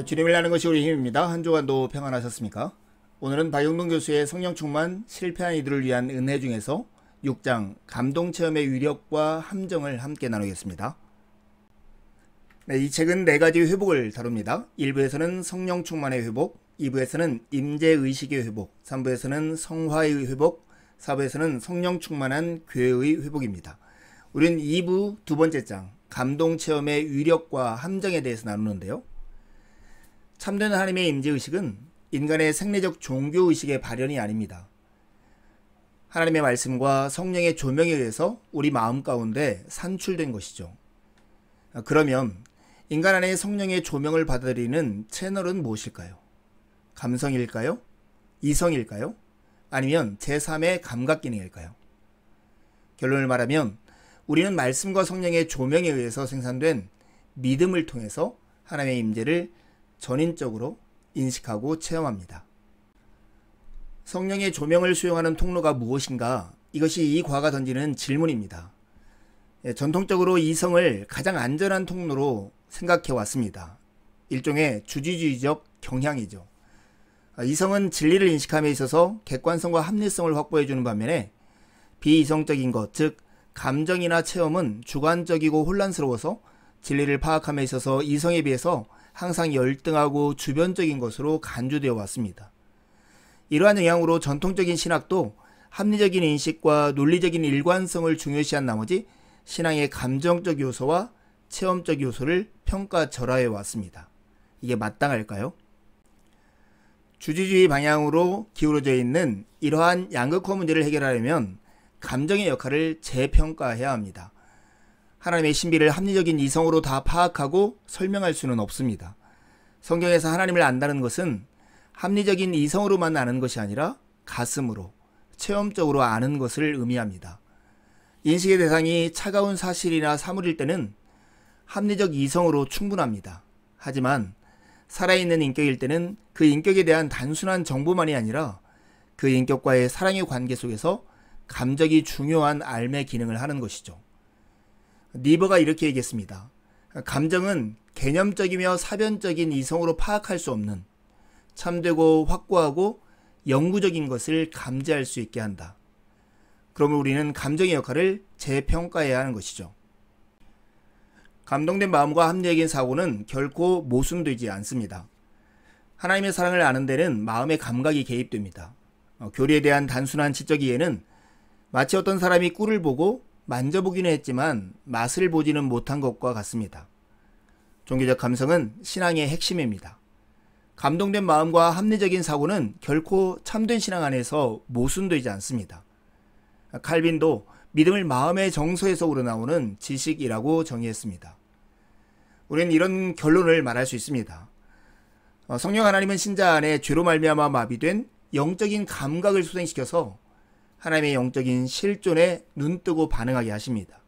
네, 주님을 아는 것이 우리 힘입니다. 한 주간도 평안하셨습니까? 오늘은 박영동 교수의 성령 충만 실패한 이들을 위한 은혜 중에서 6장 감동체험의 위력과 함정을 함께 나누겠습니다. 네, 이 책은 4가지 회복을 다룹니다. 1부에서는 성령 충만의 회복, 2부에서는 임재의식의 회복, 3부에서는 성화의 회복, 4부에서는 성령 충만한 교회의 회복입니다. 우리는 2부 두 번째 장 감동체험의 위력과 함정에 대해서 나누는데요. 참된 하나님의 임재의식은 인간의 생리적 종교의식의 발현이 아닙니다. 하나님의 말씀과 성령의 조명에 의해서 우리 마음 가운데 산출된 것이죠. 그러면 인간 안에 성령의 조명을 받아들이는 채널은 무엇일까요? 감성일까요? 이성일까요? 아니면 제3의 감각기능일까요? 결론을 말하면 우리는 말씀과 성령의 조명에 의해서 생산된 믿음을 통해서 하나님의 임재를 전인적으로 인식하고 체험합니다. 성령의 조명을 수용하는 통로가 무엇인가? 이것이 이 과가 던지는 질문입니다. 전통적으로 이성을 가장 안전한 통로로 생각해 왔습니다. 일종의 주지주의적 경향이죠. 이성은 진리를 인식함에 있어서 객관성과 합리성을 확보해주는 반면에 비이성적인 것, 즉 감정이나 체험은 주관적이고 혼란스러워서 진리를 파악함에 있어서 이성에 비해서 항상 열등하고 주변적인 것으로 간주되어 왔습니다. 이러한 영향으로 전통적인 신학도 합리적인 인식과 논리적인 일관성을 중요시한 나머지 신앙의 감정적 요소와 체험적 요소를 평가절하해 왔습니다. 이게 마땅할까요? 주지주의 방향으로 기울어져 있는 이러한 양극화 문제를 해결하려면 감정의 역할을 재평가해야 합니다. 하나님의 신비를 합리적인 이성으로 다 파악하고 설명할 수는 없습니다. 성경에서 하나님을 안다는 것은 합리적인 이성으로만 아는 것이 아니라 가슴으로, 체험적으로 아는 것을 의미합니다. 인식의 대상이 차가운 사실이나 사물일 때는 합리적 이성으로 충분합니다. 하지만 살아있는 인격일 때는 그 인격에 대한 단순한 정보만이 아니라 그 인격과의 사랑의 관계 속에서 감정이 중요한 알매 기능을 하는 것이죠. 니버가 이렇게 얘기했습니다. 감정은 개념적이며 사변적인 이성으로 파악할 수 없는 참되고 확고하고 영구적인 것을 감지할 수 있게 한다. 그러면 우리는 감정의 역할을 재평가해야 하는 것이죠. 감동된 마음과 합리적인 사고는 결코 모순되지 않습니다. 하나님의 사랑을 아는 데는 마음의 감각이 개입됩니다. 교리에 대한 단순한 지적 이해는 마치 어떤 사람이 꿀을 보고 만져보기는 했지만 맛을 보지는 못한 것과 같습니다. 종교적 감성은 신앙의 핵심입니다. 감동된 마음과 합리적인 사고는 결코 참된 신앙 안에서 모순되지 않습니다. 칼빈도 믿음을 마음의 정서에서 우러나오는 지식이라고 정의했습니다. 우리는 이런 결론을 말할 수 있습니다. 성령 하나님은 신자 안에 죄로 말미암아 마비된 영적인 감각을 소생시켜서 하나님의 영적인 실존에 눈뜨고 반응하게 하십니다.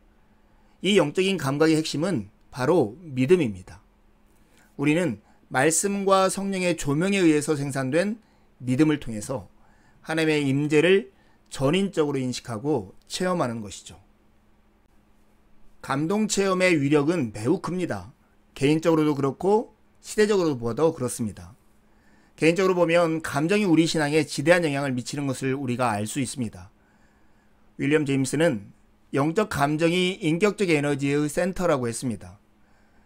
이 영적인 감각의 핵심은 바로 믿음입니다. 우리는 말씀과 성령의 조명에 의해서 생산된 믿음을 통해서 하나님의 임재를 전인적으로 인식하고 체험하는 것이죠. 감동체험의 위력은 매우 큽니다. 개인적으로도 그렇고 시대적으로도 보아도 그렇습니다. 개인적으로 보면 감정이 우리 신앙에 지대한 영향을 미치는 것을 우리가 알 수 있습니다. 윌리엄 제임스는 영적 감정이 인격적 에너지의 센터라고 했습니다.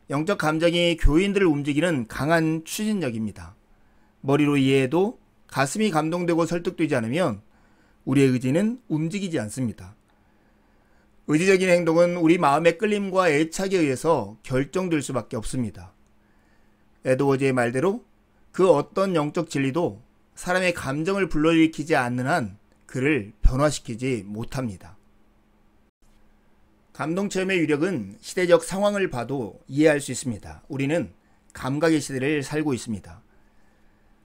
영적 감정이 교인들을 움직이는 강한 추진력입니다. 머리로 이해해도 가슴이 감동되고 설득되지 않으면 우리의 의지는 움직이지 않습니다. 의지적인 행동은 우리 마음의 끌림과 애착에 의해서 결정될 수밖에 없습니다. 에드워즈의 말대로 그 어떤 영적 진리도 사람의 감정을 불러일으키지 않는 한 그를 변화시키지 못합니다. 감동체험의 위력은 시대적 상황을 봐도 이해할 수 있습니다. 우리는 감각의 시대를 살고 있습니다.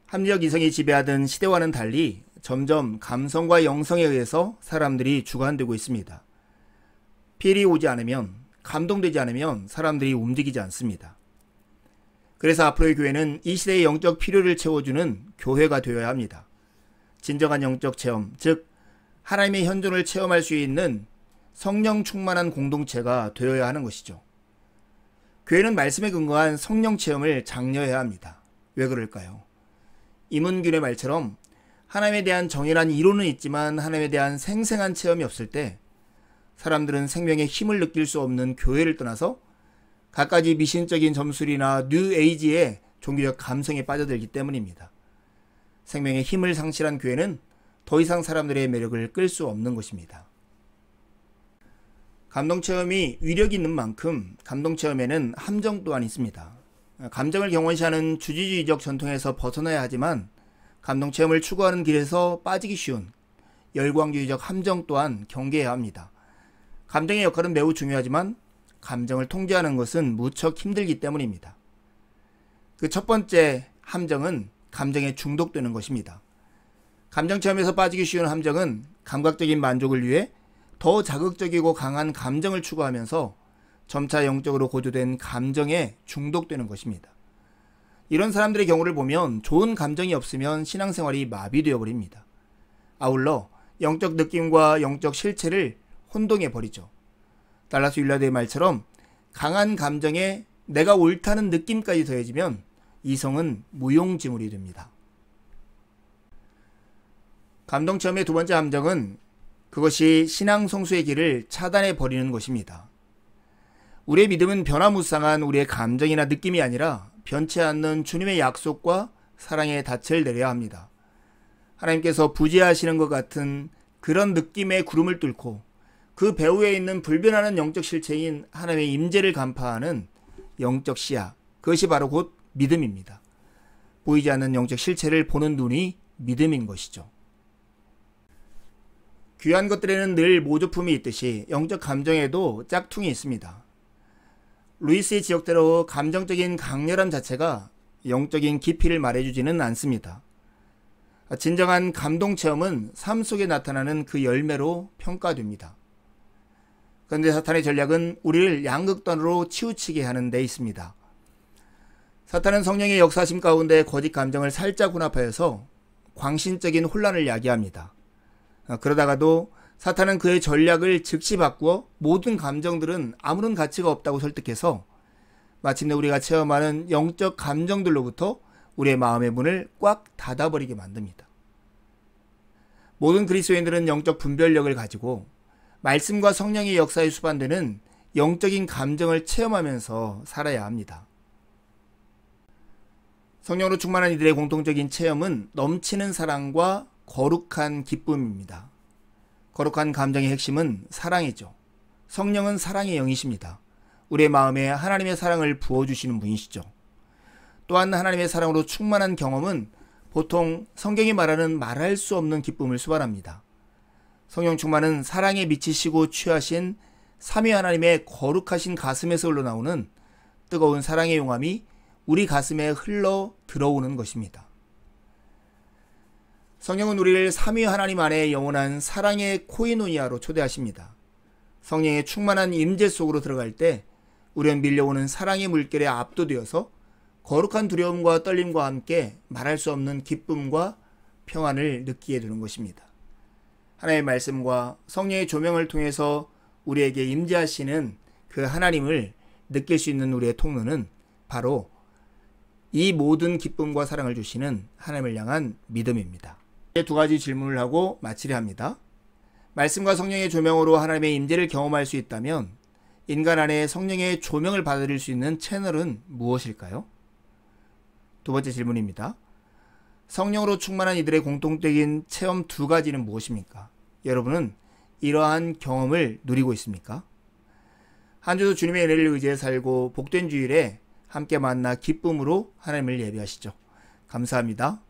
합리적 이성이 지배하던 시대와는 달리 점점 감성과 영성에 의해서 사람들이 주관되고 있습니다. 필이 오지 않으면, 감동되지 않으면 사람들이 움직이지 않습니다. 그래서 앞으로의 교회는 이 시대의 영적 필요를 채워주는 교회가 되어야 합니다. 진정한 영적 체험, 즉 하나님의 현존을 체험할 수 있는 성령 충만한 공동체가 되어야 하는 것이죠. 교회는 말씀에 근거한 성령 체험을 장려해야 합니다. 왜 그럴까요? 임은균의 말처럼 하나님에 대한 정연한 이론은 있지만 하나님에 대한 생생한 체험이 없을 때 사람들은 생명의 힘을 느낄 수 없는 교회를 떠나서 갖가지 미신적인 점술이나 뉴에이지의 종교적 감성에 빠져들기 때문입니다. 생명의 힘을 상실한 교회는 더 이상 사람들의 매력을 끌 수 없는 것입니다. 감동체험이 위력이 있는 만큼 감동체험에는 함정 또한 있습니다. 감정을 경원시하는 주지주의적 전통에서 벗어나야 하지만 감동체험을 추구하는 길에서 빠지기 쉬운 열광주의적 함정 또한 경계해야 합니다. 감정의 역할은 매우 중요하지만 감정을 통제하는 것은 무척 힘들기 때문입니다. 그 첫 번째 함정은 감정에 중독되는 것입니다. 감정체험에서 빠지기 쉬운 함정은 감각적인 만족을 위해 더 자극적이고 강한 감정을 추구하면서 점차 영적으로 고조된 감정에 중독되는 것입니다. 이런 사람들의 경우를 보면 좋은 감정이 없으면 신앙생활이 마비되어 버립니다. 아울러 영적 느낌과 영적 실체를 혼동해 버리죠. 달라스 윌라드의 말처럼 강한 감정에 내가 옳다는 느낌까지 더해지면 이성은 무용지물이 됩니다. 감동체험의 두 번째 함정은 그것이 신앙 성수의 길을 차단해 버리는 것입니다. 우리의 믿음은 변화무쌍한 우리의 감정이나 느낌이 아니라 변치 않는 주님의 약속과 사랑의 닻을 내려야 합니다. 하나님께서 부재하시는 것 같은 그런 느낌의 구름을 뚫고 그 배후에 있는 불변하는 영적 실체인 하나님의 임재를 간파하는 영적 시야, 그것이 바로 곧 믿음입니다. 보이지 않는 영적 실체를 보는 눈이 믿음인 것이죠. 귀한 것들에는 늘 모조품이 있듯이 영적 감정에도 짝퉁이 있습니다. 루이스의 지적대로 감정적인 강렬함 자체가 영적인 깊이를 말해주지는 않습니다. 진정한 감동 체험은 삶 속에 나타나는 그 열매로 평가됩니다. 그런데 사탄의 전략은 우리를 양극단으로 치우치게 하는 데 있습니다. 사탄은 성령의 역사심 가운데 거짓 감정을 살짝 혼합하여서 광신적인 혼란을 야기합니다. 그러다가도 사탄은 그의 전략을 즉시 바꾸어 모든 감정들은 아무런 가치가 없다고 설득해서 마침내 우리가 체험하는 영적 감정들로부터 우리의 마음의 문을 꽉 닫아버리게 만듭니다. 모든 그리스도인들은 영적 분별력을 가지고 말씀과 성령의 역사에 수반되는 영적인 감정을 체험하면서 살아야 합니다. 성령으로 충만한 이들의 공통적인 체험은 넘치는 사랑과 거룩한 기쁨입니다. 거룩한 감정의 핵심은 사랑이죠. 성령은 사랑의 영이십니다. 우리의 마음에 하나님의 사랑을 부어주시는 분이시죠. 또한 하나님의 사랑으로 충만한 경험은 보통 성경이 말하는 말할 수 없는 기쁨을 수반합니다. 성령 충만은 사랑에 미치시고 취하신 삼위 하나님의 거룩하신 가슴에서 흘러나오는 뜨거운 사랑의 용암이 우리 가슴에 흘러 들어오는 것입니다. 성령은 우리를 삼위 하나님 안에 영원한 사랑의 코이노니아로 초대하십니다. 성령의 충만한 임재 속으로 들어갈 때 우리는 밀려오는 사랑의 물결에 압도되어서 거룩한 두려움과 떨림과 함께 말할 수 없는 기쁨과 평안을 느끼게 되는 것입니다. 하나님의 말씀과 성령의 조명을 통해서 우리에게 임재하시는 그 하나님을 느낄 수 있는 우리의 통로는 바로 이 모든 기쁨과 사랑을 주시는 하나님을 향한 믿음입니다. 두 가지 질문을 하고 마치려 합니다. 말씀과 성령의 조명으로 하나님의 임재를 경험할 수 있다면 인간 안에 성령의 조명을 받아들일 수 있는 채널은 무엇일까요? 두 번째 질문입니다. 성령으로 충만한 이들의 공통적인 체험 두 가지는 무엇입니까? 여러분은 이러한 경험을 누리고 있습니까? 한 주도 주님의 은혜를 의지해 살고 복된 주일에 함께 만나 기쁨으로 하나님을 예배하시죠. 감사합니다.